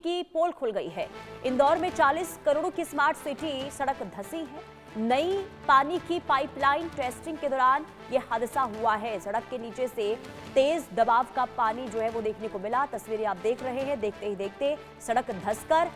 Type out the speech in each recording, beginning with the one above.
की पोल खुल गई है। इंदौर में 40 करोड़ की स्मार्ट सिटी सड़क धंसी है। नई पानी की पाइपलाइन टेस्टिंग के दौरान यह हादसा हुआ है। सड़क के नीचे से तेज दबाव का पानी जो है वो देखने को मिला। तस्वीरें आप देख रहे हैं। देखते ही देखते सड़क धंसकर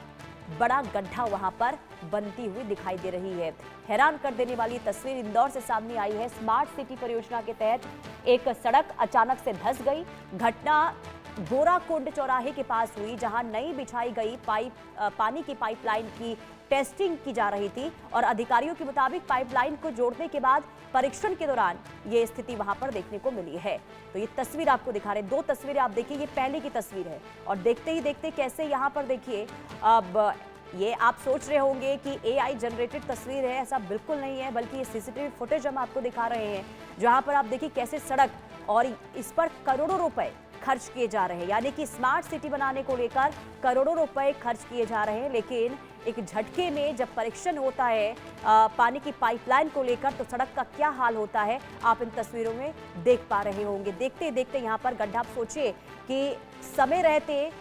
बड़ा गड्ढा वहां पर बनती हुई दिखाई दे रही है। हैरान कर देने वाली तस्वीर इंदौर से सामने आई है। स्मार्ट सिटी परियोजना के तहत एक सड़क अचानक से धंस गई। घटना गोराकुंड चौराहे के पास हुई, जहां नई बिछाई गई पानी की पाइपलाइन की टेस्टिंग की जा रही थी और अधिकारियों के मुताबिक पाइपलाइन को जोड़ने के बाद परीक्षण के दौरान ये स्थिति वहां पर देखने को मिली है। तो ये तस्वीर आपको दिखा रहे हैं, दो तस्वीरें आप देखिए, ये पहले की तस्वीर है और देखते ही देखते कैसे यहाँ पर देखिए, अब ये आप सोच रहे होंगे कि एआई जनरेटेड तस्वीर है, ऐसा बिल्कुल नहीं है, बल्कि ये सीसीटीवी फुटेज हम आपको दिखा रहे हैं, जहां पर आप देखिए कैसे सड़क और इस पर करोड़ों रुपए खर्च किए जा रहे हैं। यानी कि स्मार्ट सिटी बनाने को लेकर करोड़ों रुपए खर्च किए जा रहे हैं, लेकिन एक झटके में जब परीक्षण होता है पानी की पाइपलाइन को लेकर, तो सड़क का क्या हाल होता है आप इन तस्वीरों में देख पा रहे होंगे। देखते देखते यहाँ पर गड्ढा, आप सोचिए कि समय रहते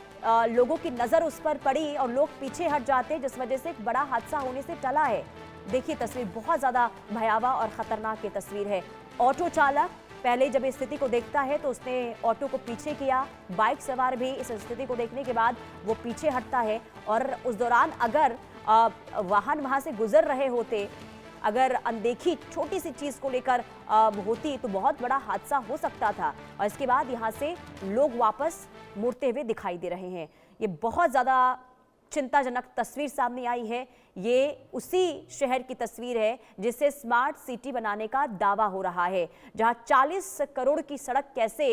लोगों की नजर उस पर पड़ी और लोग पीछे हट जाते, जिस वजह से एक बड़ा हादसा होने से टला है। देखिए तस्वीर बहुत ज्यादा भयावह और खतरनाक ये तस्वीर है। ऑटो चालक पहले जब इस स्थिति को देखता है तो उसने ऑटो को पीछे किया। बाइक सवार भी इस स्थिति को देखने के बाद वो पीछे हटता है और उस दौरान अगर वाहन वहां से गुजर रहे होते, अगर अनदेखी छोटी सी चीज को लेकर होती तो बहुत बड़ा हादसा हो सकता था। और इसके बाद यहाँ से लोग वापस मुड़ते हुए दिखाई दे रहे हैं। ये बहुत ज्यादा चिंताजनक तस्वीर सामने आई है। ये उसी शहर की तस्वीर है जिसे स्मार्ट सिटी बनाने का दावा हो रहा है, जहां 40 करोड़ की सड़क कैसे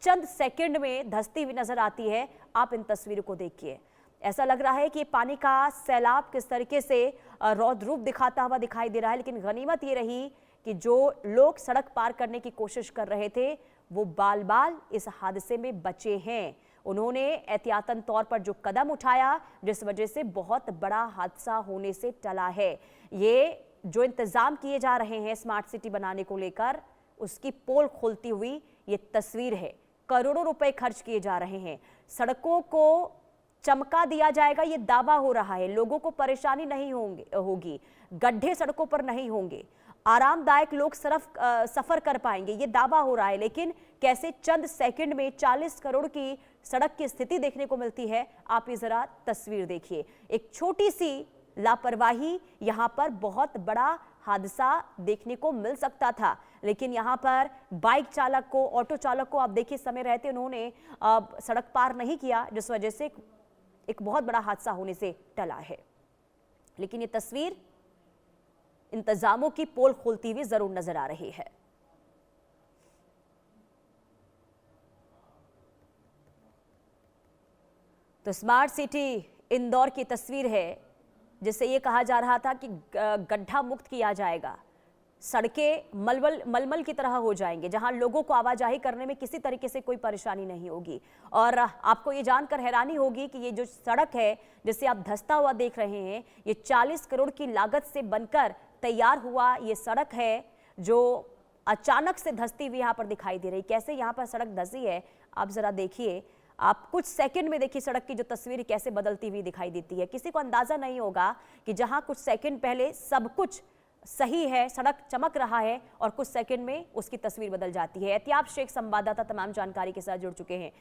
चंद सेकंड में धंसती हुई नजर आती है। आप इन तस्वीरों को देखिए, ऐसा लग रहा है कि पानी का सैलाब किस तरीके से रौद्र रूप दिखाता हुआ दिखाई दे रहा है। लेकिन गनीमत ये रही कि जो लोग सड़क पार करने की कोशिश कर रहे थे वो बाल बाल इस हादसे में बचे हैं। उन्होंने एहतियातन तौर पर जो कदम उठाया, जिस वजह से बहुत बड़ा हादसा होने से टला है। ये जो इंतजाम किए जा रहे हैं स्मार्ट सिटी बनाने को लेकर, उसकी पोल खोलती हुई ये तस्वीर है। करोड़ों रुपए खर्च किए जा रहे हैं, सड़कों को चमका दिया जाएगा, ये दावा हो रहा है। लोगों को परेशानी नहीं होगी, गड्ढे सड़कों पर नहीं होंगे, आरामदायक लोग सफर कर पाएंगे, ये दावा हो रहा है। लेकिन कैसे चंद सेकंड में 40 करोड़ की सड़क की स्थिति देखने को मिलती है, आप ये जरा तस्वीर देखिए। एक छोटी सी लापरवाही यहाँ पर बहुत बड़ा हादसा देखने को मिल सकता था। लेकिन यहाँ पर बाइक चालक को, ऑटो चालक को आप देखिए, समय रहते उन्होंने सड़क पार नहीं किया, जिस वजह से एक बहुत बड़ा हादसा होने से टला है। लेकिन ये तस्वीर इंतजामों की पोल खोलती हुई जरूर नजर आ रही है। तो स्मार्ट सिटी इंदौर की तस्वीर है, जिससे ये कहा जा रहा था कि गड्ढा मुक्त किया जाएगा, सड़कें मलमल की तरह हो जाएंगे, जहां लोगों को आवाजाही करने में किसी तरीके से कोई परेशानी नहीं होगी। और आपको ये जानकर हैरानी होगी कि ये जो सड़क है जिसे आप धंसता हुआ देख रहे हैं, ये 40 करोड़ की लागत से बनकर तैयार हुआ ये सड़क है, जो अचानक से धंसती हुई यहाँ पर दिखाई दे रही। कैसे यहाँ पर सड़क धंसी है आप जरा देखिए। आप कुछ सेकंड में देखिए सड़क की जो तस्वीर कैसे बदलती हुई दिखाई देती है। किसी को अंदाजा नहीं होगा कि जहां कुछ सेकंड पहले सब कुछ सही है, सड़क चमक रहा है, और कुछ सेकंड में उसकी तस्वीर बदल जाती है। एहतियाब शेख संवाददाता तमाम जानकारी के साथ जुड़ चुके हैं।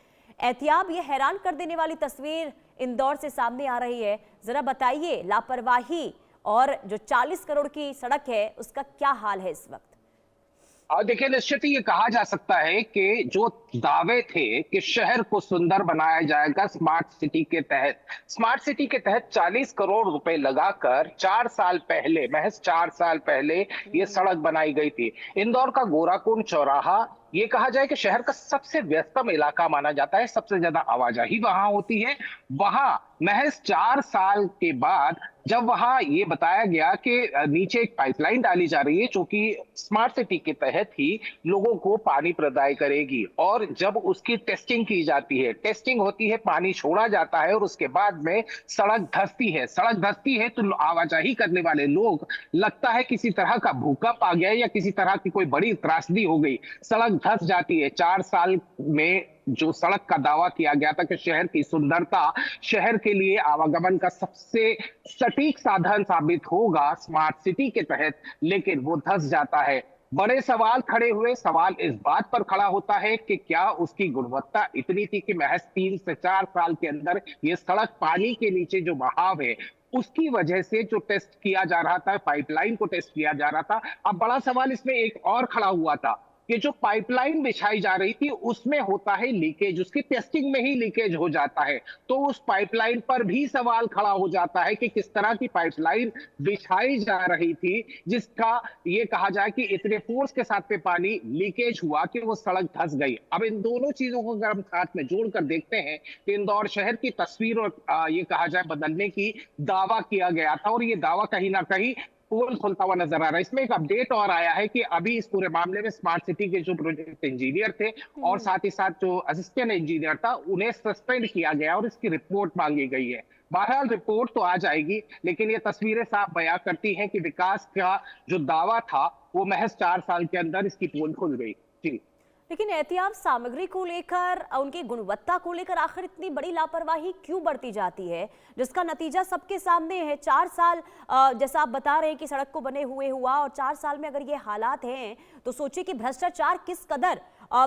एहतियाब, ये हैरान कर देने वाली तस्वीर इंदौर से सामने आ रही है, जरा बताइए लापरवाही और जो 40 करोड़ की सड़क है उसका क्या हाल है इस वक्त? देखिए, निश्चित ही ये कहा जा सकता है कि जो दावे थे कि शहर को सुंदर बनाया जाएगा स्मार्ट सिटी के तहत, 40 करोड़ रुपए लगाकर 4 साल पहले, महज 4 साल पहले ये सड़क बनाई गई थी। इंदौर का गोराकुंड चौराहा, ये कहा जाए कि शहर का सबसे व्यस्तम इलाका माना जाता है, सबसे ज्यादा आवाजाही वहां होती है। वहां महज 4 साल के बाद जब वहां ये बताया गया कि नीचे एक पाइपलाइन डाली जा रही है जो कि स्मार्ट सिटी के तहत ही लोगों को पानी प्रदाय करेगी, और जब उसकी टेस्टिंग की जाती है, टेस्टिंग होती है, पानी छोड़ा जाता है और उसके बाद में सड़क धंसती है तो आवाजाही करने वाले लोग, लगता है किसी तरह का भूकंप आ गया या किसी तरह की कोई बड़ी त्रासदी हो गई, सड़क धंस जाती है। 4 साल में जो सड़क का दावा किया गया था कि शहर की सुंदरता, शहर के लिए आवागमन का सबसे सटीक साधन साबित होगा स्मार्ट सिटी के तहत, लेकिन वो धंस जाता है। बड़े सवाल खड़े हुए। सवाल इस बात पर खड़ा होता है कि क्या उसकी गुणवत्ता इतनी थी कि महज 3 से 4 साल के अंदर ये सड़क पानी के नीचे जो बहाव है उसकी वजह से जो टेस्ट किया जा रहा था, पाइपलाइन को टेस्ट किया जा रहा था। अब बड़ा सवाल इसमें एक और खड़ा हुआ था कि जो पाइपलाइन बिछाई जा रही थी उसमें होता है लीकेज, उसकी टेस्टिंग में ही लीकेज हो जाता है। तो उस पाइपलाइन पर भी सवाल खड़ा हो जाता है कि किस तरह की पाइपलाइन बिछाई जा रही थी जिसका ये कहा जाए कि इतने फोर्स के साथ में पानी लीकेज हुआ कि वो सड़क धंस गई। अब इन दोनों चीजों को अगर हम साथ में जोड़कर देखते हैं कि इंदौर शहर की तस्वीर और ये कहा जाए बदलने की दावा किया गया था, और ये दावा कहीं ना कहीं पोल खुलता हुआ नजर आ रहा है। इसमें एक अपडेट और आया है कि अभी इस पूरे मामले में स्मार्ट सिटी के जो प्रोजेक्ट इंजीनियर थे और साथ ही साथ जो असिस्टेंट इंजीनियर था उन्हें सस्पेंड किया गया और इसकी रिपोर्ट मांगी गई है। बहरहाल रिपोर्ट तो आ जाएगी, लेकिन ये तस्वीरें साफ बयां करती हैं कि विकास का जो दावा था वो महज 4 साल के अंदर इसकी पोल खुल गई। जी, लेकिन एहतियात सामग्री को लेकर, उनकी गुणवत्ता को लेकर आखिर इतनी बड़ी लापरवाही क्यों बढ़ती जाती है, जिसका नतीजा सबके सामने है। 4 साल जैसा आप बता रहे हैं कि सड़क को बने हुए हुआ, और 4 साल में अगर ये हालात हैं तो सोचिए कि भ्रष्टाचार किस कदर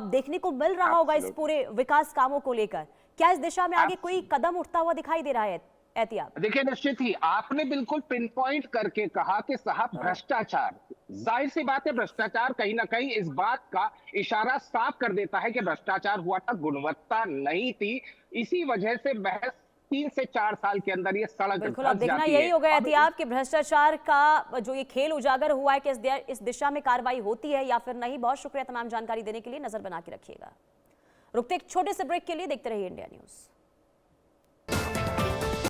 देखने को मिल रहा होगा इस पूरे विकास कामों को लेकर। क्या इस दिशा में आगे कोई कदम उठता हुआ दिखाई दे रहा है एहतियात? देखिए निश्चित ही आपने बिल्कुल पिन पॉइंट करके कहा कि साहब भ्रष्टाचार, जाहिर सी बात है भ्रष्टाचार कहीं ना कहीं इस बात का इशारा साफ कर देता है कि भ्रष्टाचार हुआ था, गुणवत्ता नहीं थी। इसी वजह से महज 3 से 4 साल के अंदर ये सड़क बिल्कुल, अब देखना यही होगा एहतियात कि भ्रष्टाचार का जो ये खेल उजागर हुआ है कि इस दिशा में कार्रवाई होती है या फिर नहीं। बहुत शुक्रिया तमाम जानकारी देने के लिए। नजर बना के रखिएगा। रुकते एक छोटे से ब्रेक के लिए, देखते रहिए इंडिया न्यूज।